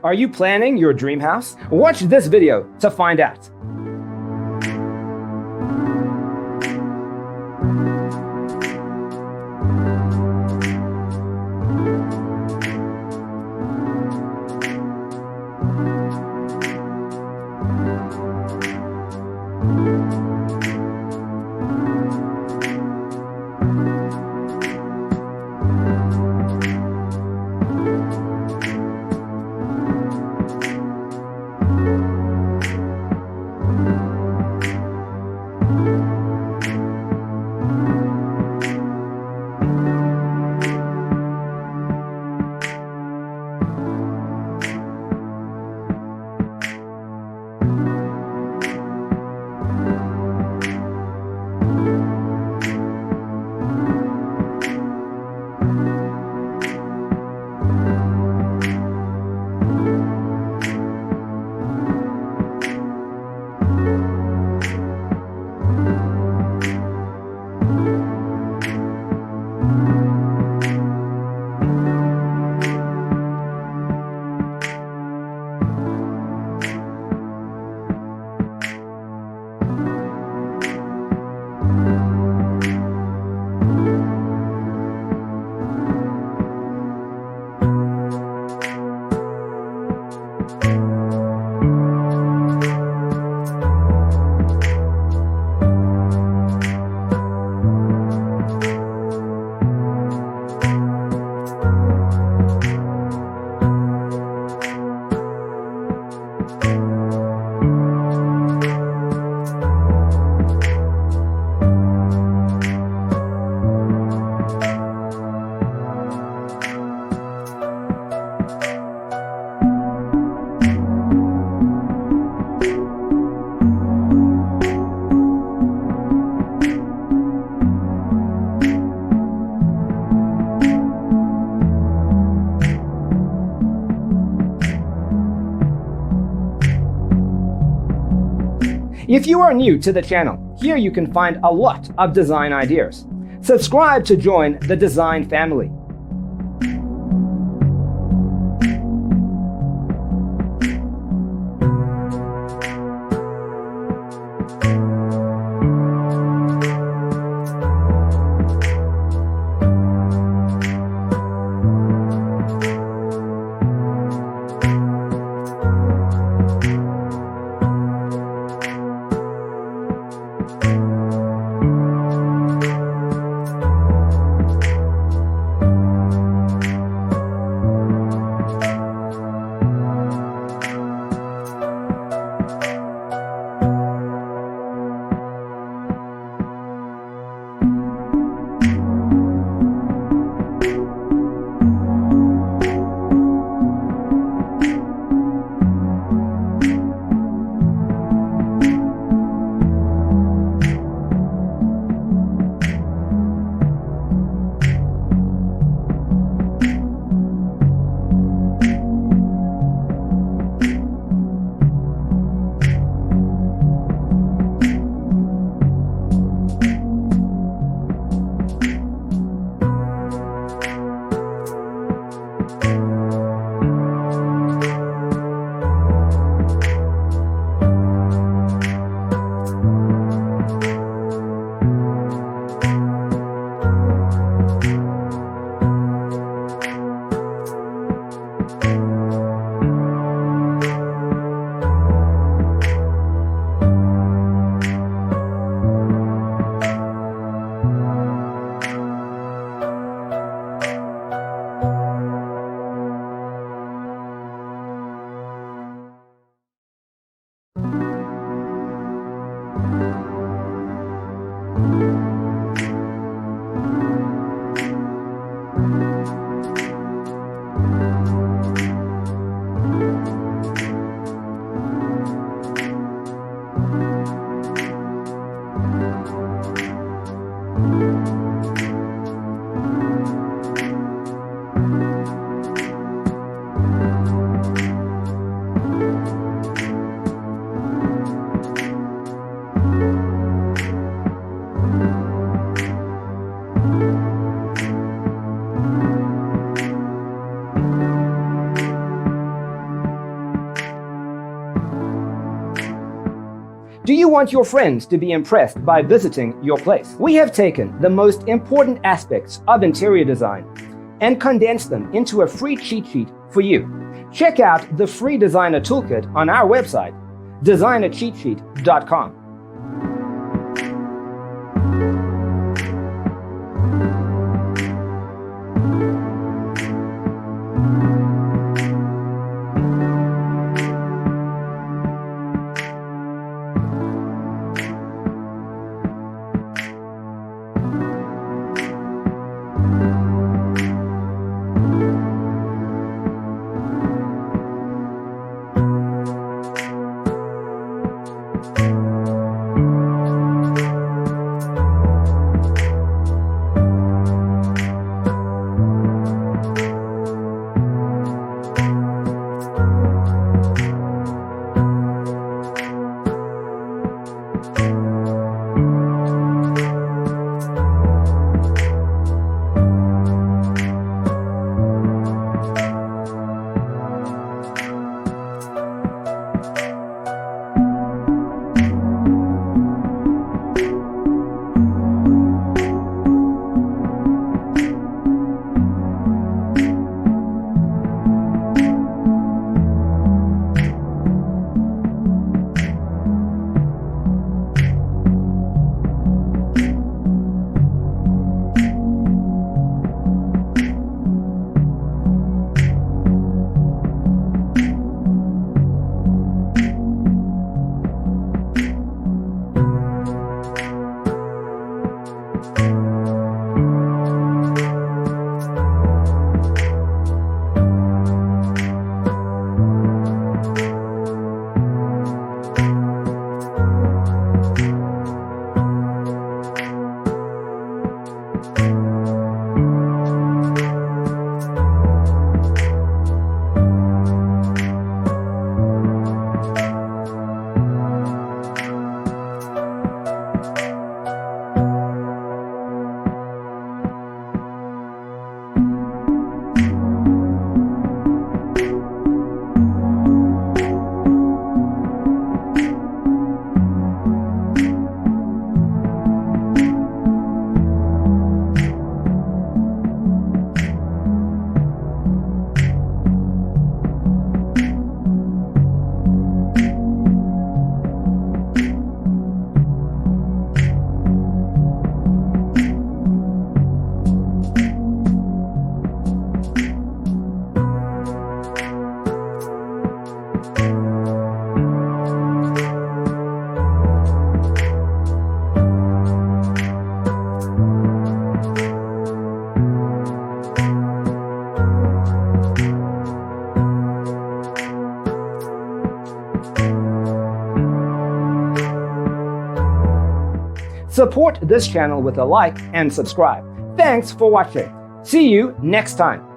Are you planning your dream house? Watch this video to find out. If you are new to the channel, here you can find a lot of design ideas. Subscribe to join the design family. Do you want your friends to be impressed by visiting your place? We have taken the most important aspects of interior design and condensed them into a free cheat sheet for you. Check out the free designer toolkit on our website, designercheatsheet.com. Support this channel with a like and subscribe. Thanks for watching. See you next time.